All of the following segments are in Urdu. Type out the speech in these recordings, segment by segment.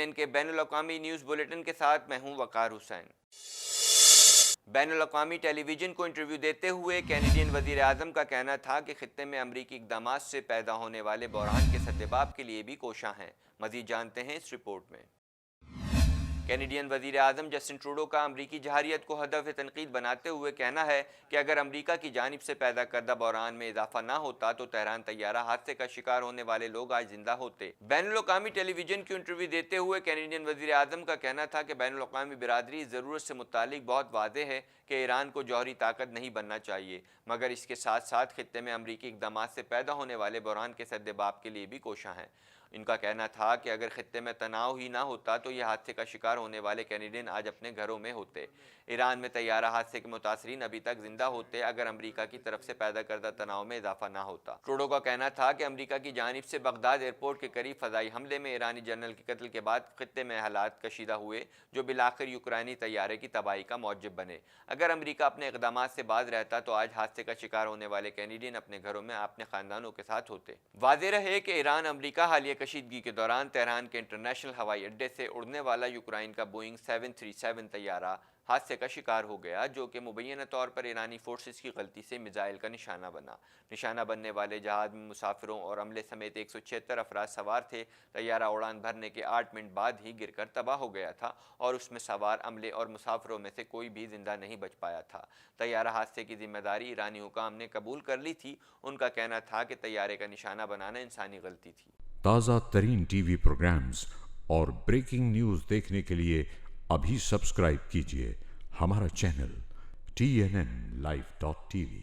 CNN کے بین الاقوامی نیوز بلیٹن کے ساتھ میں ہوں وقار حسین۔ بین الاقوامی ٹیلی ویژن کو انٹرویو دیتے ہوئے کینیڈین وزیر اعظم کا کہنا تھا کہ خطے میں امریکی اقدامات سے پیدا ہونے والے بحران کے سدباب کے لیے بھی کوشاں ہیں۔ مزید جانتے ہیں اس رپورٹ میں۔ کینیڈین وزیر اعظم جسٹن ٹروڈو کا امریکی جارحیت کو ہدف تنقید بناتے ہوئے کہنا ہے کہ اگر امریکہ کی جانب سے پیدا کردہ بحران میں اضافہ نہ ہوتا تو تہران طیارہ حادثے کا شکار ہونے والے لوگ آج زندہ ہوتے۔ بین الاقوامی ٹیلی ویژن کی انٹرویو دیتے ہوئے کینیڈین وزیر اعظم کا کہنا تھا کہ بین الاقوامی برادری اس ضرورت سے متعلق بہت واضح ہے کہ ایران کو جوہری طاقت نہیں بننا چاہیے، مگر اس کے ساتھ ساتھ خطے میں امریکی اقدامات سے پیدا ہونے والے بحران کے سدباب کے لیے بھی کوشاں ہیں۔ ان کا کہنا تھا کہ اگر خطے میں تناؤ ہی نہ ہوتا تو یہ حادثے کا شکار ہونے والے کینیڈین آج اپنے گھروں میں ہوتے۔ ایران میں طیارہ حادثے کے متاثرین ابھی تک زندہ ہوتے اگر امریکہ کی طرف سے پیدا کردہ تناؤ میں اضافہ نہ ہوتا۔ ٹروڈو کا کہنا تھا کہ امریکہ کی جانب سے بغداد ایئرپورٹ کے قریب فضائی حملے میں ایرانی جنرل کے قتل کے بعد خطے میں حالات کشیدہ ہوئے جو بالآخر یوکرانی طیارے کی تباہی کا موجب بنے۔ اگر امریکہ اپنے اقدامات سے باز رہتا تو آج حادثے کا شکار ہونے والے کینیڈین اپنے گھروں میں اپنے خاندانوں کے ساتھ ہوتے۔ واضح رہے کہ ایران امریکہ حالیہ کشیدگی کے دوران تہران کے انٹرنیشنل ہوائی اڈے سے اڑنے والا یوکرائن کا بوئنگ 737 طیارہ حادثے کا شکار ہو گیا جو کہ مبینہ طور پر ایرانی فورسز کی غلطی سے میزائل کا نشانہ بنا۔ نشانہ بننے والے جہاز میں مسافروں اور عملے سمیت 176 افراد سوار تھے۔ طیارہ اڑان بھرنے کے 8 منٹ بعد ہی گر کر تباہ ہو گیا تھا اور اس میں سوار عملے اور مسافروں میں سے کوئی بھی زندہ نہیں بچ پایا تھا۔ طیارہ حادثے کی ذمہ داری ایرانی حکام نے قبول کر لی تھی۔ ان کا کہنا تھا کہ طیارے کا نشانہ بنانا انسانی غلطی تھی۔ تازہ ترین ٹی وی پروگرامز اور بریکنگ نیوز دیکھنے کے لیے ابھی سبسکرائب کیجیے ہمارا چینل TNNLive.tv۔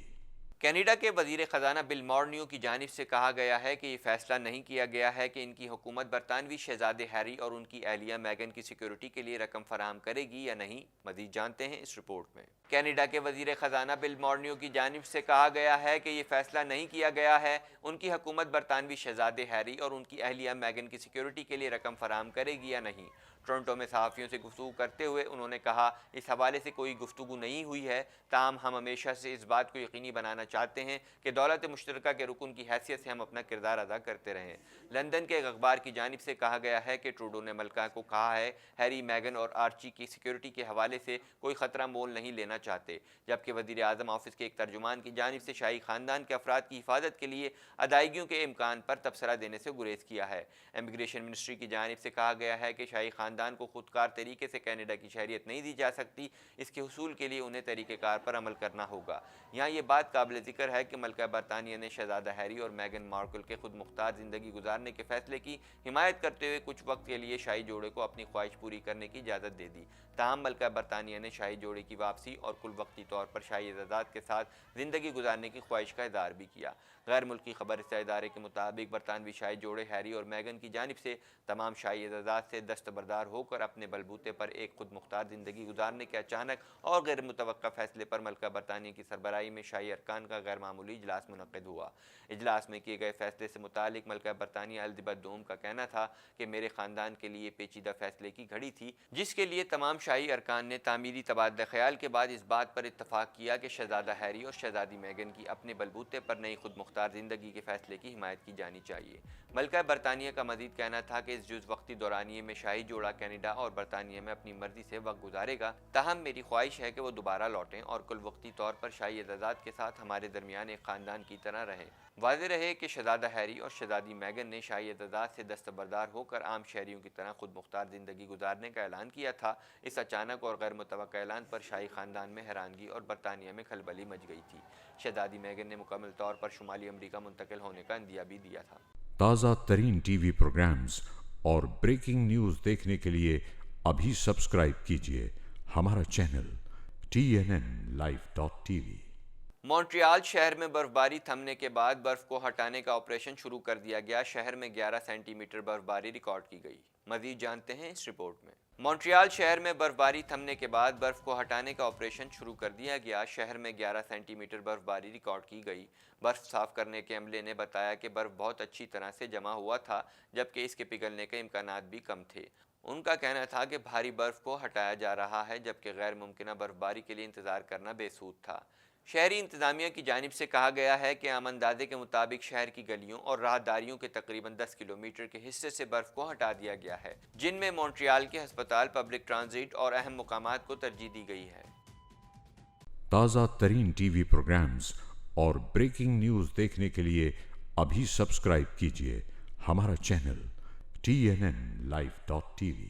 کینیڈا کے وزیر خزانہ بل مورنیو کی جانب سے کہا گیا ہے کہ یہ فیصلہ نہیں کیا گیا ہے کہ ان کی حکومت برطانوی شہزادے ہیری اور ان کی اہلیہ میگن کی سیکیورٹی کے لیے رقم فراہم کرے گی یا نہیں۔ مزید جانتے ہیں اس رپورٹ میں۔ کینیڈا کے وزیر خزانہ بل مورنیو کی جانب سے کہا گیا ہے کہ یہ فیصلہ نہیں کیا گیا ہے ان کی حکومت برطانوی شہزادے ہیری اور ان کی اہلیہ میگن کی سیکیورٹی کے لیے رقم فراہم کرے گی یا نہیں۔ ٹورنٹو میں صحافیوں سے گفتگو کرتے ہوئے انہوں نے کہا اس حوالے سے کوئی گفتگو نہیں ہوئی ہے، تاہم ہم ہمیشہ سے اس بات کو یقینی بنانا چاہتے ہیں کہ دولت مشترکہ کے رکن کی حیثیت سے ہم اپنا کردار ادا کرتے رہیں۔ لندن کے ایک اخبار کی جانب سے کہا گیا ہے کہ ٹروڈو نے ملکہ کو کہا ہے ہیری، میگن اور آرچی کی سیکیورٹی کے حوالے سے کوئی خطرہ مول نہیں لینا چاہتے، جبکہ وزیر اعظم آفس کے ایک ترجمان کی جانب سے شاہی خاندان کے افراد کی حفاظت کے لیے ادائیگیوں کے امکان پر تبصرہ دینے سے گریز کیا ہے۔ امیگریشن منسٹری کی جانب سے کہا گیا ہے کہ شاہی خاندان کو خودکار طریقے سے کینیڈا کی شہریت نہیں دی جا سکتی، اس کے حصول کے لیے انہیں طریقہ کار پر عمل کرنا ہوگا۔ یہاں یہ بات قابل ذکر ہے کہ ملکہ برطانیہ نے شہزادہ ہیری اور میگن مارکل کے خود مختار زندگی گزارنے کے فیصلے کی حمایت کرتے ہوئے کچھ وقت کے لیے شاہی جوڑے کو اپنی خواہش پوری کرنے کی اجازت دے دی، تاہم ملکہ برطانیہ نے شاہی جوڑے کی واپسی اور کل وقتی طور پر شاہی اعزازات کے ساتھ زندگی گزارنے کی خواہش کا اظہار بھی کیا۔ غیر ملکی خبر رساں ادارے کے مطابق برطانوی شاہی جوڑے ہیری اور میگن کی جانب سے تمام شاہی اعزازات سے دستبردار ہو کر اپنے بلبوتے پر ایک خود مختار زندگی گزارنے کے اچانک اور غیر متوقع فیصلے پر ملکہ برطانیہ کی سربراہی میں شاہی ارکان کا غیر معمولی اجلاس منعقد ہوا۔ اجلاس میں کیے گئے فیصلے سے متعلق ملکہ برطانیہ الزبتھ دوم کا کہنا تھا کہ میرے خاندان کے لیے پیچیدہ فیصلے کی گھڑی تھی جس کے لیے تمام شاہی ارکان نے تعمیری تبادلہ خیال کے بعد اس بات پر اتفاق کیا کہ شہزادہ ہیری اور شہزادی میگن کی اپنے بلبوتے پر نئی خود مختار زندگی کے فیصلے کی حمایت کی جانی چاہیے۔ ملکہ برطانیہ کا مزید کہنا تھا کہ اس جز وقتی دورانیے میں شاہی جوڑا کینیڈا اور برطانیہ میں اپنی مرضی سے وقت گزارے گا، تاہم میری خواہش ہے کہ وہ دوبارہ لوٹیں اور کل وقتی طور پر شاہی اعزازات کے ساتھ ہمارے درمیان ایک خاندان کی طرح رہیں۔ واضح رہے کہ شہزادہ ہیری اور شہزادی میگن نے شاہی اعزازات سے دستبردار ہو کر عام شہریوں کی طرح خود مختار زندگی گزارنے کا اعلان کیا تھا۔ اس اچانک اور غیر متوقع اعلان پر شاہی خاندان میں حیرانگی اور برطانیہ میں کھلبلی مچ گئی تھی۔ شہزادی میگن نے مکمل طور پر شمالی امریکہ منتقل ہونے کا عندیہ بھی دیا تھا۔ تازہ ترین ٹی وی پروگرامز اور بریکنگ نیوز دیکھنے کے لیے ابھی سبسکرائب کیجیے ہمارا چینل TNNLive.tv۔ مونٹریال شہر میں برف باری تھمنے کے بعد برف کو ہٹانے کا آپریشن شروع کر دیا گیا۔ شہر میں 11 سینٹی میٹر برف باری ریکارڈ کی گئی۔ مزید جانتے ہیں اس رپورٹ میں۔ مونٹریال شہر میں برف باری تھمنے کے بعد برف کو ہٹانے کا آپریشن شروع کر دیا گیا۔ شہر میں 11 سینٹی میٹر برف باری ریکارڈ کی گئی۔ برف صاف کرنے کے عملے نے بتایا کہ برف بہت اچھی طرح سے جمع ہوا تھا جبکہ اس کے پگھلنے کے امکانات بھی کم تھے۔ ان کا کہنا تھا کہ بھاری برف کو ہٹایا جا رہا ہے جبکہ غیر ممکنہ برف باری کے لیے انتظار کرنا بے سود تھا۔ شہری انتظامیہ کی جانب سے کہا گیا ہے کہ اندازے کے مطابق شہر کی گلیوں اور راہداریوں کے تقریباً 10 کلومیٹر کے حصے سے برف کو ہٹا دیا گیا ہے، جن میں مونٹریال کے ہسپتال، پبلک ٹرانزٹ اور اہم مقامات کو ترجیح دی گئی ہے۔ تازہ ترین ٹی وی پروگرامز اور بریکنگ نیوز دیکھنے کے لیے ابھی سبسکرائب کیجیے ہمارا چینل TNNLive.tv۔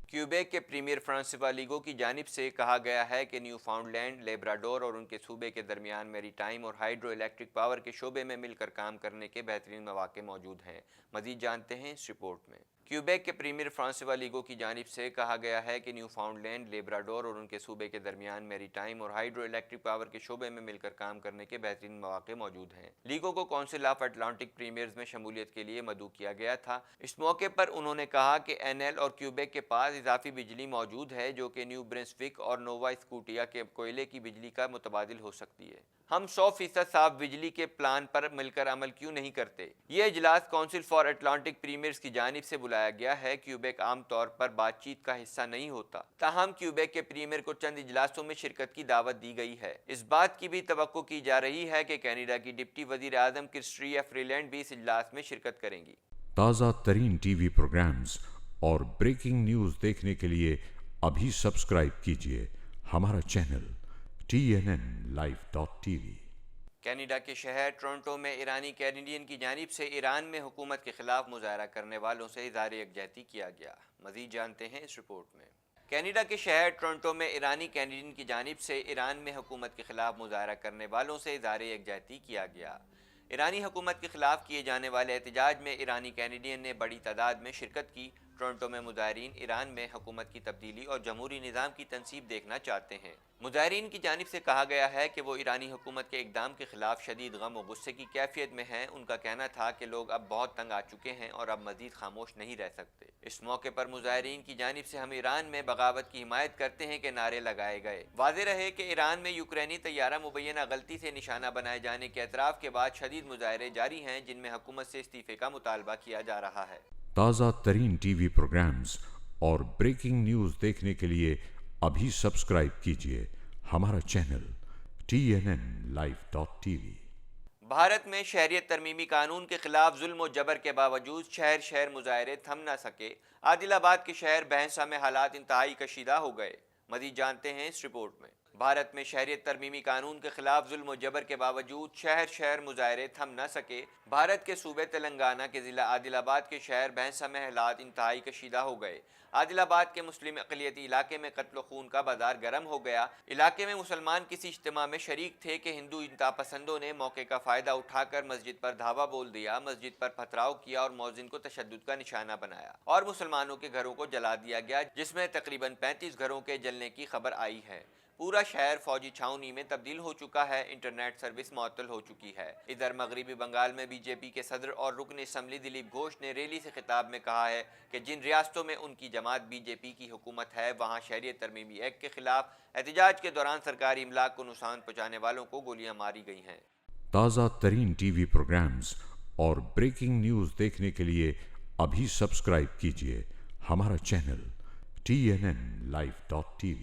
کیوبیک کے پریمیئر فرانسوا لیگو کی جانب سے کہا گیا ہے کہ نیو فاؤنڈ لینڈ، لیبراڈور اور ان کے صوبے کے درمیان میری ٹائم اور ہائیڈرو الیکٹرک پاور کے شعبے میں مل کر کام کرنے کے بہترین مواقع موجود ہیں۔ مزید جانتے ہیں اس رپورٹ میں۔ کیوبیک کے پریمیئر فرانسوا لیگو کی جانب سے کہا گیا ہے کہ نیو فاؤنڈ لینڈ، لیبراڈور اور ان کے صوبے کے درمیان میری ٹائم اور ہائیڈرو eلیکٹرک پاور کے شعبے میں مل کر کام کرنے کے بہترین مواقع موجود ہیں۔ لیگو کو کونسل آف اٹلانٹک پریمیئرز میں شمولیت کے لیے مدعو کیا گیا تھا۔ اس موقع پر انہوں نے کہا کہ این ایل اور کیوبیک کے پاس اضافی بجلی موجود ہے جو کہ نیو برنسوک اور نووا اسکوٹیا کے کوئلے کی بجلی کا متبادل ہو سکتی ہے۔ ہم 100% صاف بجلی کے پلان پر مل کر عمل کیوں نہیں کرتے؟ یہ اجلاس کونسل فار اٹلانٹک پریمیئرز کی جانب سے بلایا گیا ہے۔ کیوبیک عام طور پر بات چیت کا حصہ نہیں ہوتا، تاہم کیوبیک کے پریمیئر کو چند اجلاسوں میں شرکت کی دعوت دی گئی ہے۔ اس بات کی بھی توقع کی جا رہی ہے کہ کینیڈا کی ڈپٹی وزیر اعظم کرسٹیا فریلینڈ بھی اس اجلاس میں شرکت کریں گی۔ تازہ ترین ٹی وی پروگرامز اور بریکنگ نیوز دیکھنے کے لیے ابھی سبسکرائب کیجیے ہمارا چینل TNNLive.tv۔ کینیڈا کے شہر ٹورنٹو میں ایرانی کینیڈین کی جانب سے ایران میں حکومت کے خلاف مظاہرہ کرنے والوں سے اظہار یکجہتی کیا گیا۔ مزید جانتے ہیں اس رپورٹ میں۔ کینیڈا کے شہر ٹورنٹو میں ایرانی کینیڈین کی جانب سے ایران میں حکومت کے خلاف مظاہرہ کرنے والوں سے اظہار یکجہتی کیا گیا۔ ایرانی حکومت کے خلاف کیے جانے والے احتجاج میں ایرانی کینیڈین نے بڑی تعداد میں شرکت کی۔ ٹورنٹو میں مظاہرین ایران میں حکومت کی تبدیلی اور جمہوری نظام کی تنصیب دیکھنا چاہتے ہیں۔ مظاہرین کی جانب سے کہا گیا ہے کہ وہ ایرانی حکومت کے اقدام کے خلاف شدید غم و غصے کی کیفیت میں ہیں۔ ان کا کہنا تھا کہ لوگ اب بہت تنگ آ چکے ہیں اور اب مزید خاموش نہیں رہ سکتے۔ اس موقع پر مظاہرین کی جانب سے ہم ایران میں بغاوت کی حمایت کرتے ہیں کہ نعرے لگائے گئے۔ واضح رہے کہ ایران میں یوکرینی طیارہ مبینہ غلطی سے نشانہ بنائے جانے کے اعتراف کے بعد شدید مظاہرے جاری ہیں، جن میں حکومت سے استعفے کا مطالبہ کیا جا رہا ہے۔ تازہ ترین ٹی وی پروگرامز اور بریکنگ نیوز دیکھنے کے لیے ابھی سبسکرائب کیجیے ہمارا چینل TNNLive.tv۔ بھارت میں شہریت ترمیمی قانون کے خلاف ظلم و جبر کے باوجود شہر مظاہرے تھم نہ سکے۔ عادل آباد کے شہر بھینسہ میں حالات انتہائی کشیدہ ہو گئے۔ مزید جانتے ہیں اس رپورٹ میں۔ بھارت میں شہریت ترمیمی قانون کے خلاف ظلم و جبر کے باوجود شہر مظاہرے تھم نہ سکے۔ بھارت کے صوبے تلنگانہ کے ضلع عادل آباد کے شہر بھینسہ میں حالات انتہائی کشیدہ ہو گئے۔ عادل آباد کے مسلم اقلیتی علاقے میں قتل و خون کا بازار گرم ہو گیا۔ علاقے میں مسلمان کسی اجتماع میں شریک تھے کہ ہندو انتہا پسندوں نے موقع کا فائدہ اٹھا کر مسجد پر دھاوا بول دیا، مسجد پر پتھراؤ کیا اور مؤذن کو تشدد کا نشانہ بنایا اور مسلمانوں کے گھروں کو جلا دیا گیا، جس میں تقریباً 35 گھروں کے جلنے کی خبر آئی ہے۔ پورا شہر فوجی چھاؤنی میں تبدیل ہو چکا ہے، انٹرنیٹ سروس معطل ہو چکی ہے۔ ادھر مغربی بنگال میں بی جے پی کے صدر اور رکن اسمبلی دلیپ گھوش نے ریلی سے خطاب میں کہا ہے کہ جن ریاستوں میں ان کی جماعت بی جے پی کی حکومت ہے، وہاں شہریت ترمیمی ایکٹ کے خلاف احتجاج کے دوران سرکاری املاک کو نقصان پہنچانے والوں کو گولیاں ماری گئی ہیں۔ تازہ ترین ٹی وی پروگرامز اور بریکنگ نیوز دیکھنے کے لیے ابھی سبسکرائب کیجیے ہمارا چینل TNNLive.tv۔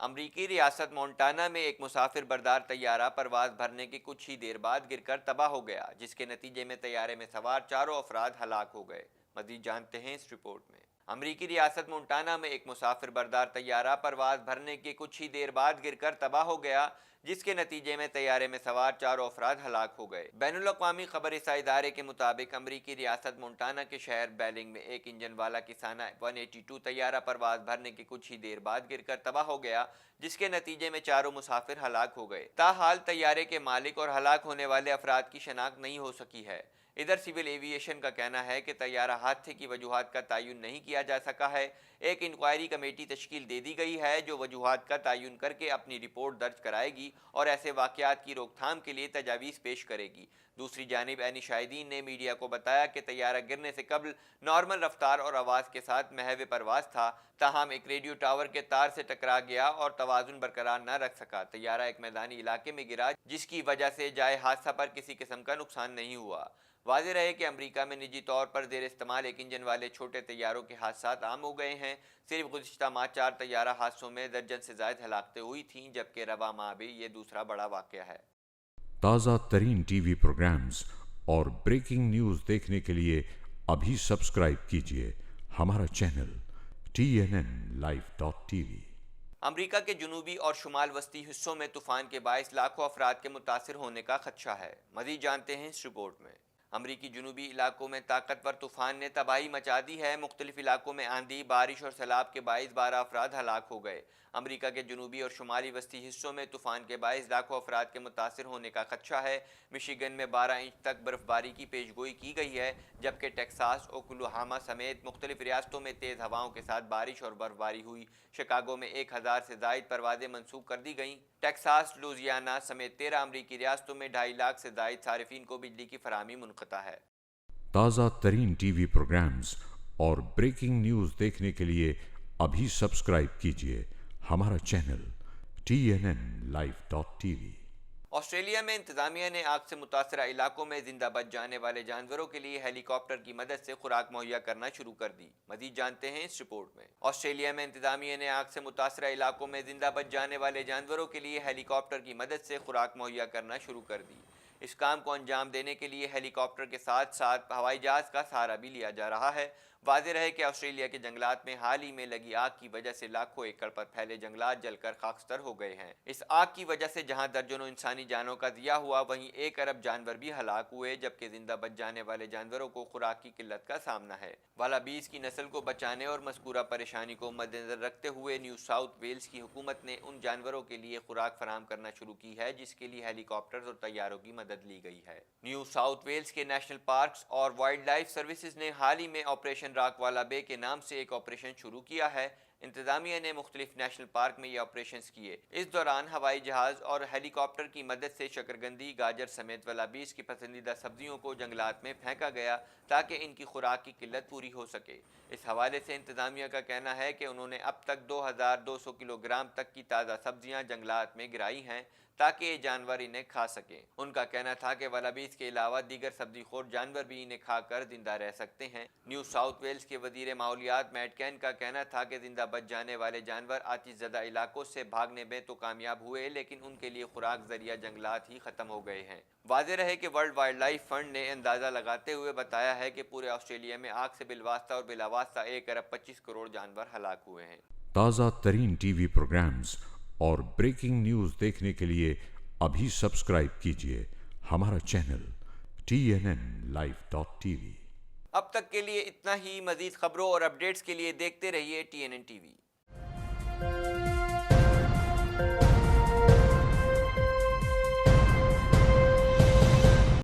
امریکی ریاست مونٹانا میں ایک مسافر بردار طیارہ پرواز بھرنے کے کچھ ہی دیر بعد گر کر تباہ ہو گیا، جس کے نتیجے میں طیارے میں سوار 4 افراد ہلاک ہو گئے۔ مزید جانتے ہیں اس رپورٹ میں۔ امریکی ریاست مونٹانا میں ایک مسافر بردار طیارہ پرواز بھرنے کے کچھ ہی دیر بعد گر کر تباہ ہو گیا، جس کے نتیجے میں طیارے میں سوار 4 افراد ہلاک ہو گئے۔ بین الاقوامی خبر رساں ادارے کے مطابق امریکی ریاست مونٹانا کے شہر بیلنگ میں ایک انجن والا کسانہ 182 طیارہ پرواز بھرنے کے کچھ ہی دیر بعد گر کر تباہ ہو گیا، جس کے نتیجے میں 4 مسافر ہلاک ہو گئے۔ تاحال طیارے کے مالک اور ہلاک ہونے والے افراد کی شناخت نہیں ہو سکی ہے۔ ادھر سول ایوی ایشن کا کہنا ہے کہ طیارہ حادثے کی وجوہات کا تعین نہیں کیا جا سکا ہے۔ ایک انکوائری کمیٹی تشکیل دے دی گئی ہے جو وجوہات کا تعین کر کے اپنی رپورٹ درج کرائے گی اور ایسے واقعات کی روک تھام کے لیے تجاویز پیش کرے گی۔ دوسری جانب عینی شاہدین نے میڈیا کو بتایا کہ طیارہ گرنے سے قبل نارمل رفتار اور آواز کے ساتھ محو پرواز تھا، تاہم ایک ریڈیو ٹاور کے تار سے ٹکرا گیا اور توازن برقرار نہ رکھ سکا۔ طیارہ ایک میدانی علاقے میں گرا، جس کی وجہ سے جائے حادثہ پر کسی قسم کا نقصان نہیں ہوا۔ واضح رہے کہ امریکہ میں نجی طور پر زیر استعمال ایک انجن والے چھوٹے طیاروں کے حادثات عام ہو گئے ہیں۔ صرف گزشتہ ماہ 4 طیارہ حادثوں میں درجن سے زائد ہلاکتیں ہوئی تھیں، جبکہ رواں ماہ بھی یہ دوسرا بڑا واقعہ ہے۔ تازہ ترین ٹی وی پروگرامز اور بریکنگ نیوز دیکھنے کے لیے ابھی سبسکرائب کیجیے ہمارا چینل TNNLive.tv۔ امریکہ کے جنوبی اور شمال وسطی حصوں میں طوفان کے باعث لاکھوں افراد کے متاثر ہونے کا خدشہ ہے۔ مزید جانتے ہیں اس رپورٹ میں۔ امریکی جنوبی علاقوں میں طاقتور طوفان نے تباہی مچا دی ہے۔ مختلف علاقوں میں آندھی، بارش اور سیلاب کے باعث 12 افراد ہلاک ہو گئے۔ امریکہ کے جنوبی اور شمالی وسطی حصوں میں طوفان کے باعث لاکھوں افراد کے متاثر ہونے کا خدشہ ہے۔ مشیگن میں 12 انچ تک برف باری کی پیش گوئی کی گئی ہے، جبکہ ٹیکساس، اوکلاہوما سمیت مختلف ریاستوں میں تیز ہواؤں کے ساتھ بارش اور برف باری ہوئی۔ شکاگو میں 1000 سے زائد پروازیں منسوخ کر دی گئیں۔ ٹیکساس، لوزیانا سمیت 13 امریکی ریاستوں میں 2.5 لاکھ سے زائد صارفین کو بجلی کی فراہمی منقطع ہے۔ تازہ ترین ٹی وی پروگرامز اور بریکنگ نیوز دیکھنے کے لیے ابھی سبسکرائب کیجیے ہمارا چینل TNNLive.tv۔ آسٹریلیا میں انتظامیہ نے آگ سے متاثرہ علاقوں میں زندہ بچ جانے والے جانوروں کے لیے ہیلی کاپٹر کی مدد سے خوراک مہیا کرنا شروع کر دی۔ مزید جانتے ہیں اس رپورٹ میں۔ آسٹریلیا میں انتظامیہ نے آگ سے متاثرہ علاقوں میں زندہ بچ جانے والے جانوروں کے لیے ہیلی کاپٹر کی مدد سے خوراک مہیا کرنا شروع کر دی۔ اس کام کو انجام دینے کے لیے ہیلی کاپٹر کے ساتھ ساتھ ہوائی جہاز کا سہارا بھی لیا جا رہا ہے۔ واضح رہے کہ آسٹریلیا کے جنگلات میں حال ہی میں لگی آگ کی وجہ سے لاکھوں ایکڑ پر پھیلے جنگلات جل کر خاکستر ہو گئے ہیں۔ اس آگ کی وجہ سے جہاں درجنوں انسانی جانوں کا ضیاع ہوا، وہیں 1 ارب جانور بھی ہلاک ہوئے، جبکہ زندہ بچ جانے والے جانوروں کو خوراک کی قلت کا سامنا ہے۔ والابیز کی نسل کو بچانے اور مذکورہ پریشانی کو مد نظر رکھتے ہوئے نیو ساؤتھ ویلز کی حکومت نے ان جانوروں کے لیے خوراک فراہم کرنا شروع کی ہے جس کے لیے ہیلی کاپٹرز اور طیاروں کی مدد لی گئی ہے۔ نیو ساؤتھ ویلز کے نیشنل پارکس اور وائلڈ لائف سروسز نے حال ہی میں آپریشن راک والا بے کے نام سے ایک آپریشن شروع کیا ہے۔ انتظامیہ نے مختلف نیشنل پارک میں یہ آپریشنز کیے۔ اس دوران ہوائی جہاز اور ہیلی کاپٹر کی مدد سے شکرگندی، گاجر سمیت والابیز کی پسندیدہ سبزیوں کو جنگلات میں پھینکا گیا تاکہ ان کی خوراک کی قلت پوری ہو سکے۔ اس حوالے سے انتظامیہ کا کہنا ہے کہ انہوں نے اب تک 2200 کلو گرام تک کی تازہ سبزیاں جنگلات میں گرائی ہیں تاکہ یہ جانور انہیں کھا سکیں۔ ان کا کہنا تھا کہ والابیز کے علاوہ دیگر سبزی خور جانور بھی انہیں کھا کر زندہ رہ سکتے ہیں۔ نیو ساؤتھ ویلز کے وزیر ماحولیات میٹ کین کا کہنا تھا کہ زندہ بچ جانے والے جانور آتش زدہ علاقوں سے بھاگنے میں تو کامیاب ہوئے، لیکن ان کے لیے خوراک ذریعہ جنگلات ہی ختم ہو گئے ہیں۔ واضح رہے کہ ورلڈ وائلڈ لائف فنڈ نے اندازہ لگاتے ہوئے بتایا ہے کہ پورے آسٹریلیا میں آگ سے بالواسطہ اور بلا واسطہ 1 ارب 25 کروڑ جانور ہلاک ہوئے ہیں۔ تازہ ترین ٹی وی پروگرامز اور بریکنگ نیوز دیکھنے کے لیے ابھی سبسکرائب کیجیے ہمارا چینل TNNLive.tv۔ اب تک کے لیے اتنا ہی۔ مزید خبروں اور اپڈیٹس کے لیے دیکھتے رہیے TNN TV۔